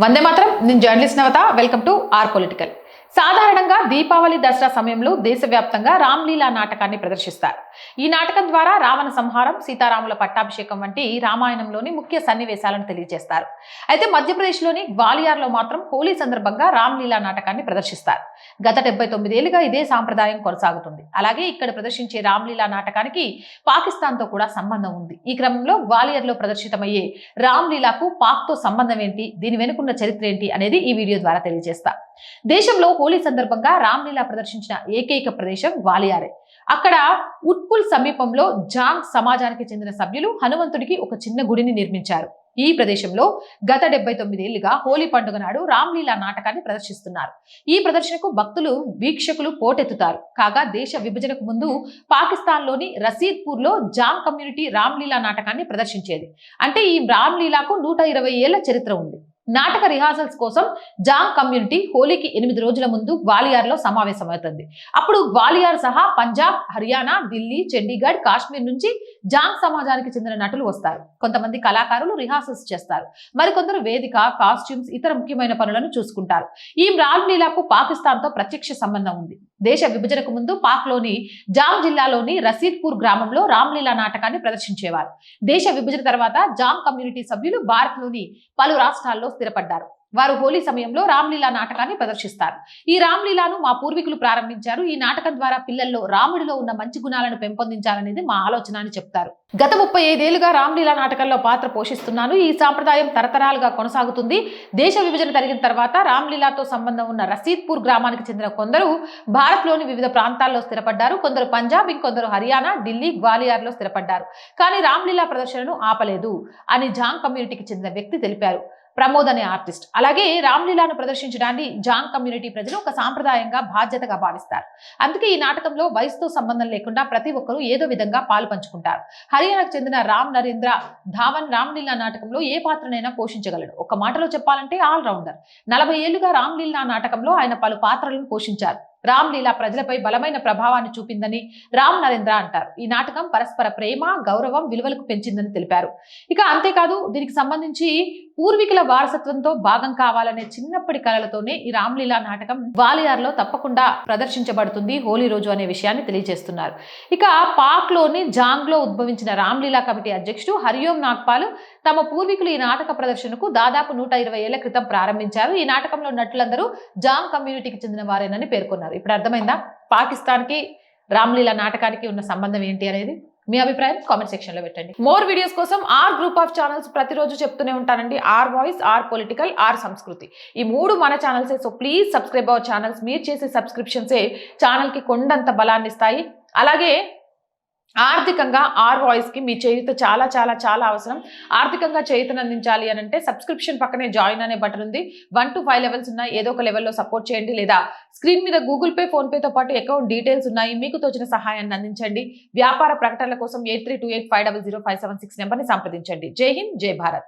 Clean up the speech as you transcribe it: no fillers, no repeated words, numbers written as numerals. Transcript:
వందే మాత్రం. నేను journalist Navatha. Welcome to our political. సాధారణంగా దీపావళి దసరా సమయంలో దేశవ్యాప్తంగా రామ్లీలా నాటకాన్ని ప్రదర్శిస్తారు. ఈ నాటకం ద్వారా రావణ సంహారం, సీతారాముల పట్టాభిషేకం వంటి రామాయణంలోని ముఖ్య సన్నివేశాలను తెలియజేస్తారు. అయితే మధ్యప్రదేశ్లోని గ్వాలియర్లో మాత్రం హోలీ సందర్భంగా రామ్లీలా నాటకాన్ని ప్రదర్శిస్తారు. గత 79 ఏళ్లుగా ఇదే సాంప్రదాయం కొనసాగుతుంది. అలాగే ఇక్కడ ప్రదర్శించే రామ్లీలా నాటకానికి పాకిస్తాన్తో కూడా సంబంధం ఉంది. ఈ క్రమంలో గ్వాలియర్లో ప్రదర్శితమయ్యే రామ్లీలాకు పాక్తో సంబంధం ఏంటి, దీని వెనుకున్న చరిత్ర ఏంటి అనేది ఈ వీడియో ద్వారా తెలియజేస్తా. దేశంలో హోలీ సందర్భంగా రామ్లీలా ప్రదర్శించిన ఏకైక ప్రదేశం గ్వాలియరే. అక్కడ ఉట్పుల్ సమీపంలో జాంగ్ సమాజానికి చెందిన సభ్యులు హనుమంతుడికి ఒక చిన్న గుడిని నిర్మించారు. ఈ ప్రదేశంలో గత 79 ఏళ్లుగా హోలీ పండుగ నాడు రామ్లీలా నాటకాన్ని ప్రదర్శిస్తున్నారు. ఈ ప్రదర్శనకు భక్తులు, వీక్షకులు పోటెత్తుతారు. కాగా దేశ విభజనకు ముందు పాకిస్తాన్లోని రసీద్పూర్ లో జాంగ్ కమ్యూనిటీ రామ్లీలా నాటకాన్ని ప్రదర్శించేది. అంటే ఈ రామ్లీలాకు 120 ఏళ్ల చరిత్ర ఉంది. నాటక రిహార్సల్స్ కోసం జాంగ్ కమ్యూనిటీ హోలీకి 8 రోజుల ముందు గ్వాలియర్ లో సమావేశమవుతుంది. అప్పుడు గ్వాలియర్ సహా పంజాబ్, హర్యానా, ఢిల్లీ, చండీగఢ్, కాశ్మీర్ నుంచి జాంగ్ సమాజానికి చెందిన నటులు వస్తారు. కొంతమంది కళాకారులు రిహార్సల్స్ చేస్తారు. మరికొందరు వేదిక, కాస్ట్యూమ్స్, ఇతర ముఖ్యమైన పనులను చూసుకుంటారు. ఈ రామ్లీలాకు పాకిస్తాన్ తో ప్రత్యక్ష సంబంధం ఉంది. దేశ విభజనకు ముందు పాక్ లోని జాంగ్ జిల్లాలోని రసీద్పూర్ గ్రామంలో రామ్లీలా నాటకాన్ని ప్రదర్శించేవారు. దేశ విభజన తర్వాత జాంగ్ కమ్యూనిటీ సభ్యులు భారత్ లోని పలు రాష్ట్రాల్లో స్థిరపడ్డారు. వారు హోలీ సమయంలో రామ్లీలా నాటకాన్ని ప్రదర్శిస్తారు. ఈ రామ్లీలాను మా పూర్వీకులు ప్రారంభించారు. ఈ నాటకం ద్వారా పిల్లల్లో రాముడిలో ఉన్న మంచి గుణాలను పెంపొందించాలనేది మా ఆలోచన అని చెప్తారు. గత 35 ఏళ్లుగా రామ్లీలా నాటకంలో పాత్ర పోషిస్తున్నాను. ఈ సాంప్రదాయం తరతరాలుగా కొనసాగుతుంది. దేశ విభజన జరిగిన తర్వాత రామ్లీలాతో సంబంధం ఉన్న రసీద్పూర్ గ్రామానికి చెందిన కొందరు భారత్లోని వివిధ ప్రాంతాల్లో స్థిరపడ్డారు. కొందరు పంజాబ్, ఇంకొందరు హర్యానా, ఢిల్లీ, గ్వాలియర్లో స్థిరపడ్డారు. కానీ రామ్లీలా ప్రదర్శనను ఆపలేదు అని జాంగ్ కమ్యూనిటీకి చెందిన వ్యక్తి తెలిపారు. ప్రమోద్ అనే ఆర్టిస్ట్. అలాగే రామ్లీలాను ప్రదర్శించడాన్ని జాంగ్ కమ్యూనిటీ ప్రజలు ఒక సాంప్రదాయంగా, బాధ్యతగా భావిస్తారు. అందుకే ఈ నాటకంలో వయసుతో సంబంధం లేకుండా ప్రతి ఒక్కరూ ఏదో విధంగా పాలు పంచుకుంటారు. హర్యానాకు చెందిన రామ్ నరేంద్ర ధావన్ రామ్లీలా నాటకంలో ఏ పాత్రనైనా పోషించగలడు. ఒక మాటలో చెప్పాలంటే ఆల్రౌండర్. 40 ఏళ్లుగా రామ్లీలా నాటకంలో ఆయన పలు పాత్రలను పోషించారు. రామ్లీలా ప్రజలపై బలమైన ప్రభావాన్ని చూపిందని రామ్ నరేంద్ర అంటారు. ఈ నాటకం పరస్పర ప్రేమ, గౌరవం, విలువలకు పెంచిందని తెలిపారు. ఇక అంతేకాదు, దీనికి సంబంధించి పూర్వీకుల వారసత్వంతో భాగం కావాలనే చిన్నప్పటి కలలతోనే ఈ రామ్లీలా నాటకం గ్వాలియర్లో తప్పకుండా ప్రదర్శించబడుతుంది హోలీ రోజు అనే విషయాన్ని తెలియజేస్తున్నారు. ఇక పాక్ లోని జాంగ్ లో ఉద్భవించిన రామ్లీలా కమిటీ అధ్యక్షుడు హరియోం నాగ్పాల్ తమ పూర్వీకులు ఈ నాటక ప్రదర్శనకు దాదాపు 120 ఏళ్ల క్రితం ప్రారంభించారు. ఈ నాటకంలో నటులందరూ జాంగ్ కమ్యూనిటీకి చెందిన వారేనని పేర్కొన్నారు. ఇప్పుడు అర్థమైందా పాకిస్తాన్ కి రామ్లీలా నాటకానికి ఉన్న సంబంధం ఏంటి అనేది? మీ అభిప్రాయం కామెంట్ సెక్షన్ లో పెట్టండి. మోర్ వీడియోస్ కోసం ఆర్ గ్రూప్ ఆఫ్ ఛానల్స్ ప్రతిరోజు చెప్తూనే ఉంటానండి. Our voice, our political, our Samskriti, ఈ 3 మన ఛానల్సే. So please subscribe our channels. మీరు చేసే సబ్స్క్రిప్షన్సే ఛానల్ కి కొండంత బలాన్ని ఇస్తాయి. అలాగే ఆర్థికంగా ఆర్ వాయిస్ కి మీ చేయూత చాలా చాలా చాలా అవసరం. ఆర్థికంగా చేయూతను అందించాలి అని అంటే సబ్స్క్రిప్షన్ పక్కనే జాయిన్ అనే బటన్ ఉంది. 1 to 5 లెవెల్స్ ఉన్నాయి. ఏదో ఒక లెవెల్లో సపోర్ట్ చేయండి. లేదా స్క్రీన్ మీద గూగుల్ పే, ఫోన్ పేతో పాటు అకౌంట్ డీటెయిల్స్ ఉన్నాయి. మీకు తోచిన సహాయాన్ని అందించండి. వ్యాపార ప్రకటనల కోసం 8328500576 నెంబర్ని సంప్రదించండి. జై హింద్, జై భారత్.